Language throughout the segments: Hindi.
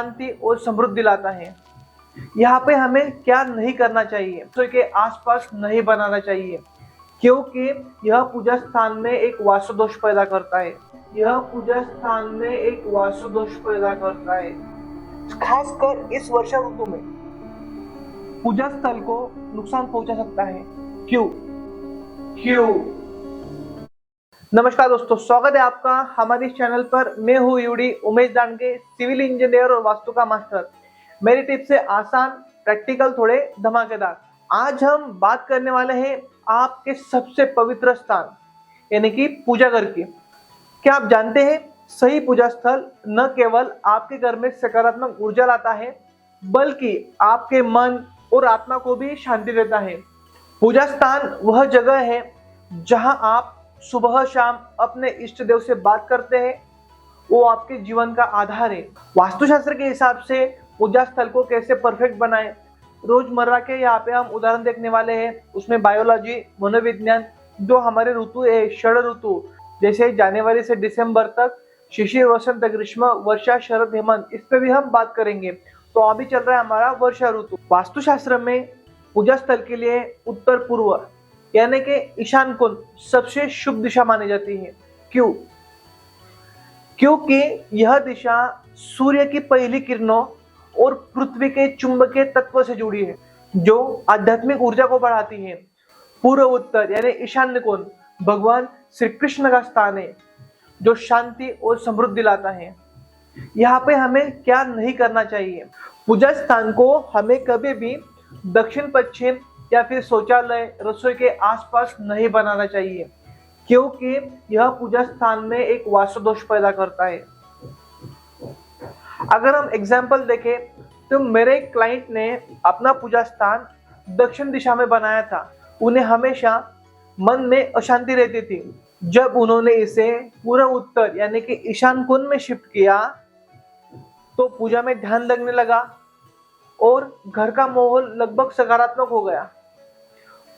शांति और समृद्धि लाता है। यहाँ पे हमें क्या नहीं करना चाहिए, रसोई के आसपास नहीं बनाना चाहिए, क्योंकि यह पूजा स्थान में एक वास्तु दोष पैदा करता है। यह पूजा स्थान में एक वास्तु दोष पैदा करता है, खासकर इस वर्षा ऋतु में पूजा स्थल को नुकसान पहुंचा सकता है। क्यों? नमस्कार दोस्तों, स्वागत है आपका हमारे इस चैनल पर। मैं हूँ U D Umesh Dandge, civil engineer और वास्तु का मास्टर। मेरी टिप्स से आसान, प्रैक्टिकल, थोड़े धमाकेदार। आज हम बात करने वाले हैं आपके सबसे पवित्र स्थान यानी कि पूजा घर की। क्या आप जानते हैं, सही पूजा स्थल न केवल आपके घर में सकारात्मक ऊर्जा लाता है, बल्कि आपके मन और आत्मा को भी शांति देता है। पूजा स्थान वह जगह है जहां आप सुबह शाम अपने इष्ट देव से बात करते हैं। वो आपके जीवन का आधार है। वास्तुशास्त्र के हिसाब से पूजा स्थल को कैसे परफेक्ट बनाएं, रोजमर्रा के यहाँ पे हम उदाहरण देखने वाले हैं। उसमें बायोलॉजी, मनोविज्ञान, जो हमारे ऋतु है, षड ऋतु, जैसे जनवरी से दिसंबर तक, शिशिर, वसंत, ग्रीष्म, वर्षा, शरद, हेमंत, इस पे भी हम बात करेंगे। तो अभी चल रहा है हमारा वर्षा ऋतु। वास्तुशास्त्र में पूजा स्थल के लिए उत्तर पूर्व यानी कि ईशान कोण सबसे शुभ दिशा मानी जाती है। क्यों? क्योंकि यह दिशा सूर्य की पहली किरणों और पृथ्वी के चुंबकीय तत्व से जुड़ी है, जो आध्यात्मिक ऊर्जा को बढ़ाती है। पूर्व उत्तर यानी ईशान्य कोण भगवान श्री कृष्ण का स्थान है, जो शांति और समृद्धि लाता है। यहाँ पे हमें क्या नहीं करना चाहिए, पूजा स्थान को हमें कभी भी दक्षिण पश्चिम या फिर शौचालय, रसोई के आसपास नहीं बनाना चाहिए, क्योंकि यह पूजा स्थान में एक वास्तु दोष पैदा करता है। अगर हम एग्जाम्पल देखें तो मेरे क्लाइंट ने अपना पूजा स्थान दक्षिण दिशा में बनाया था। उन्हें हमेशा मन में अशांति रहती थी। जब उन्होंने इसे पूर्व उत्तर यानी कि ईशान कोण में शिफ्ट किया तो पूजा में ध्यान लगने लगा और घर का माहौल लगभग सकारात्मक हो गया।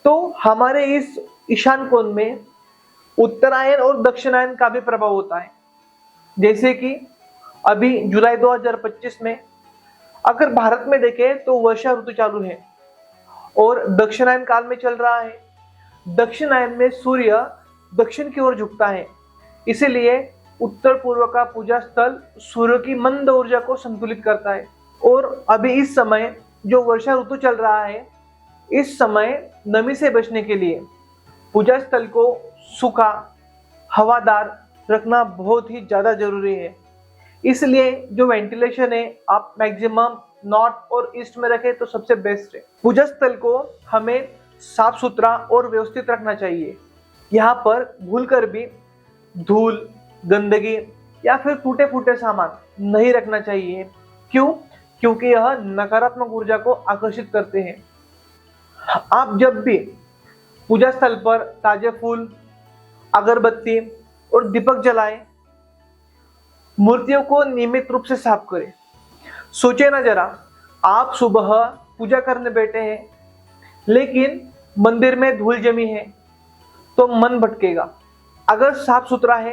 तो हमारे इस ईशान कोण में उत्तरायण और दक्षिणायन का भी प्रभाव होता है। जैसे कि अभी जुलाई 2025 में अगर भारत में देखें तो वर्षा ऋतु चालू है और दक्षिणायन काल में चल रहा है। दक्षिणायन में सूर्य दक्षिण की ओर झुकता है, इसीलिए उत्तर पूर्व का पूजा स्थल सूर्य की मंद ऊर्जा को संतुलित करता है। और अभी इस समय जो वर्षा ऋतु चल रहा है, इस समय नमी से बचने के लिए पूजा स्थल को सूखा, हवादार रखना बहुत ही ज्यादा जरूरी है। इसलिए जो वेंटिलेशन है आप मैक्सिमम नॉर्थ और ईस्ट में रखें तो सबसे बेस्ट है। पूजा स्थल को हमें साफ सुथरा और व्यवस्थित रखना चाहिए। यहाँ पर भूलकर भी धूल, गंदगी या फिर टूटे फूटे सामान नहीं रखना चाहिए। क्यों? क्योंकि यह नकारात्मक ऊर्जा को आकर्षित करते हैं। आप जब भी पूजा स्थल पर ताजे फूल, अगरबत्ती और दीपक जलाएं, मूर्तियों को नियमित रूप से साफ करें। सोचे ना जरा, आप सुबह पूजा करने बैठे हैं लेकिन मंदिर में धूल जमी है तो मन भटकेगा। अगर साफ सुथरा है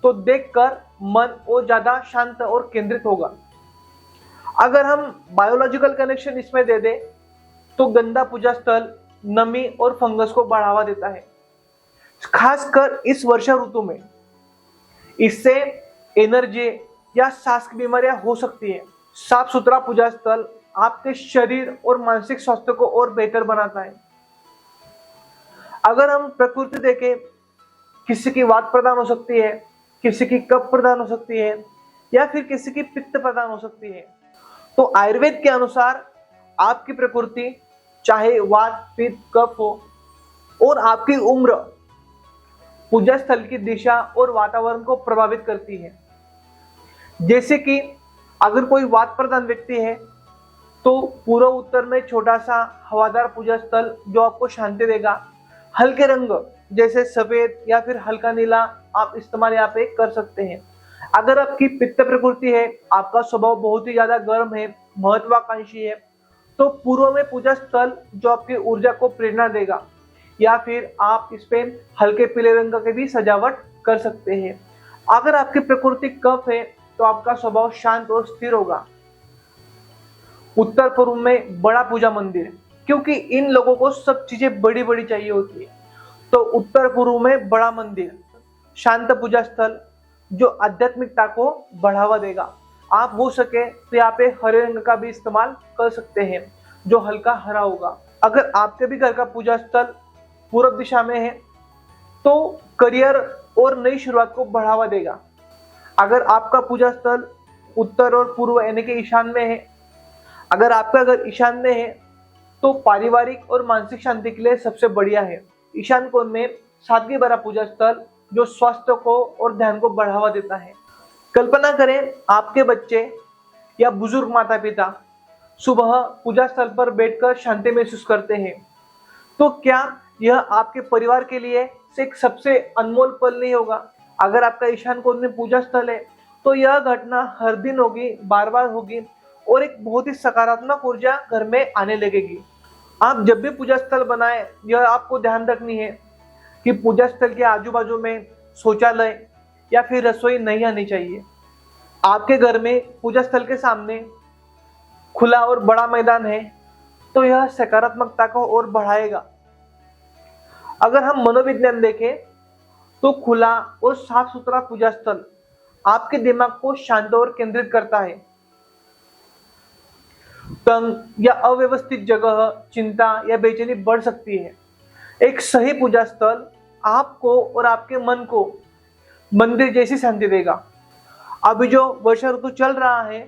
तो देखकर मन और ज्यादा शांत और केंद्रित होगा। अगर हम बायोलॉजिकल कनेक्शन इसमें दे दें तो गंदा पूजा स्थल नमी और फंगस को बढ़ावा देता है, खासकर इस वर्षा ऋतु में। इससे एनर्जी या सांस की बीमारियां हो सकती है। साफ सुथरा पूजा स्थल आपके शरीर और मानसिक स्वास्थ्य को और बेहतर बनाता है। अगर हम प्रकृति देखें, किसी की वात प्रदान हो सकती है, किसी की कफ प्रदान हो सकती है या फिर किसी की पित्त प्रदान हो सकती है। तो आयुर्वेद के अनुसार आपकी प्रकृति, चाहे वात, पित्त, कफ हो, और आपकी उम्र पूजा स्थल की दिशा और वातावरण को प्रभावित करती है। जैसे कि अगर कोई वात प्रधान व्यक्ति है तो पूर्व उत्तर में छोटा सा हवादार पूजा स्थल जो आपको शांति देगा। हल्के रंग जैसे सफेद या फिर हल्का नीला आप इस्तेमाल यहाँ पे कर सकते हैं। अगर आपकी पित्त प्रकृति है, आपका स्वभाव बहुत ही ज्यादा गर्म है, महत्वाकांक्षी है, तो पूर्व में पूजा स्थल जो आपकी ऊर्जा को प्रेरणा देगा। या फिर आप इस पे हल्के पीले रंग की भी सजावट कर सकते हैं। अगर आपकी प्रकृति कफ है तो आपका स्वभाव शांत और स्थिर होगा। उत्तर पूर्व में बड़ा पूजा मंदिर, क्योंकि इन लोगों को सब चीजें बड़ी बड़ी चाहिए होती है। तो उत्तर पूर्व में बड़ा मंदिर, शांत पूजा स्थल जो आध्यात्मिकता को बढ़ावा देगा। आप हो सके तो यहाँ पे हरे रंग का भी इस्तेमाल कर सकते हैं, जो हल्का हरा होगा। अगर आपके भी घर का पूजा स्थल पूर्व दिशा में है तो करियर और नई शुरुआत को बढ़ावा देगा। अगर आपका पूजा स्थल उत्तर और पूर्व यानी कि ईशान में है, अगर आपका घर ईशान में है तो पारिवारिक और मानसिक शांति के लिए सबसे बढ़िया है। ईशान कोण में सादगी भरा पूजा स्थल जो स्वास्थ्य को और ध्यान को बढ़ावा देता है। कल्पना करें आपके बच्चे या बुजुर्ग माता पिता सुबह पूजा स्थल पर बैठकर शांति महसूस करते हैं, तो क्या यह आपके परिवार के लिए एक सबसे अनमोल पल नहीं होगा? अगर आपका ईशान कोण में पूजा स्थल है तो यह घटना हर दिन होगी, बार बार होगी और एक बहुत ही सकारात्मक ऊर्जा घर में आने लगेगी। आप जब भी पूजा स्थल बनाए, यह आपको ध्यान रखनी है कि पूजा स्थल के आजू बाजू में शौचालय या फिर रसोई नहीं आनी चाहिए। आपके घर में पूजा स्थल के सामने खुला और बड़ा मैदान है तो यह सकारात्मकता को और बढ़ाएगा। अगर हम मनोविज्ञान देखें तो खुला और साफ सुथरा पूजा स्थल आपके दिमाग को शांत और केंद्रित करता है। तंग या अव्यवस्थित जगह चिंता या बेचैनी बढ़ सकती है। एक सही पूजा स्थल आपको और आपके मन को मंदिर जैसी शांति देगा। अभी जो वर्षा ऋतु चल रहा है,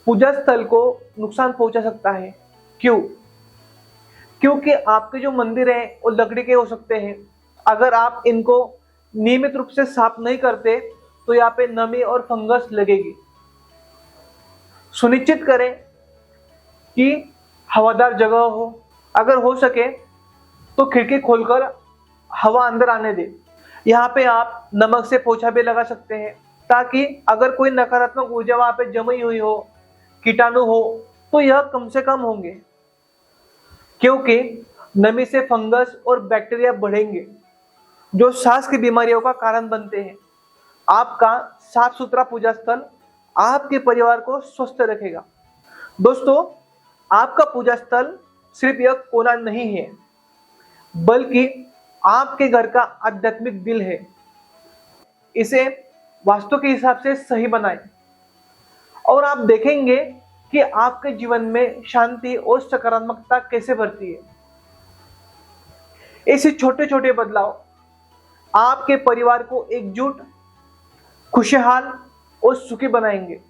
पूजा स्थल को नुकसान पहुंचा सकता है। क्यों? क्योंकि आपके जो मंदिर है वो लकड़ी के हो सकते हैं। अगर आप इनको नियमित रूप से साफ नहीं करते तो यहाँ पे नमी और फंगस लगेगी। सुनिश्चित करें कि हवादार जगह हो, अगर हो सके तो खिड़की खोलकर हवा अंदर आने दें। यहाँ पे आप नमक से पोछा भी लगा सकते हैं ताकि अगर कोई नकारात्मक ऊर्जा वहां पे जमी हुई हो, कीटाणु हो, तो यह कम से कम होंगे, क्योंकि नमी से फंगस और बैक्टीरिया बढ़ेंगे जो सांस की बीमारियों का कारण बनते हैं। आपका साफ सुथरा पूजा स्थल आपके परिवार को स्वस्थ रखेगा। दोस्तों, आपका पूजा स्थल सिर्फ यह कोना नहीं है, बल्कि आपके घर का आध्यात्मिक दिल है। इसे वास्तु के हिसाब से सही बनाएं और आप देखेंगे कि आपके जीवन में शांति और सकारात्मकता कैसे बढ़ती है। ऐसे छोटे छोटे बदलाव आपके परिवार को एकजुट, खुशहाल और सुखी बनाएंगे।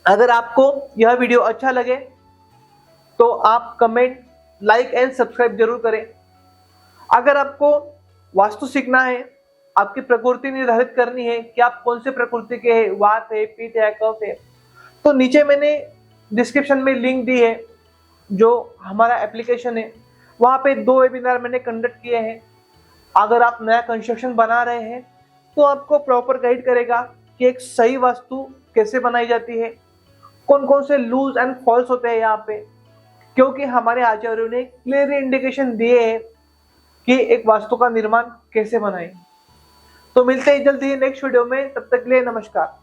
अगर आपको यह वीडियो अच्छा लगे तो आप कमेंट, लाइक एंड सब्सक्राइब जरूर करें। अगर आपको वास्तु सीखना है, आपकी प्रकृति निर्धारित करनी है कि आप कौन से प्रकृति के हैं, वात है, पित्त है, कफ है, तो नीचे मैंने डिस्क्रिप्शन में लिंक दी है। जो हमारा एप्लीकेशन है वहाँ पे 2 वेबिनार मैंने कंडक्ट किए हैं। अगर आप नया कंस्ट्रक्शन बना रहे हैं तो आपको प्रॉपर गाइड करेगा कि एक सही वास्तु कैसे बनाई जाती है, कौन कौन से लूज एंड फॉल्स होते हैं यहाँ पे, क्योंकि हमारे आचार्यों ने क्लियर इंडिकेशन दिए हैं कि एक वास्तु का निर्माण कैसे बनाएं। तो मिलते हैं जल्दी ही नेक्स्ट वीडियो में, तब तक के लिए नमस्कार।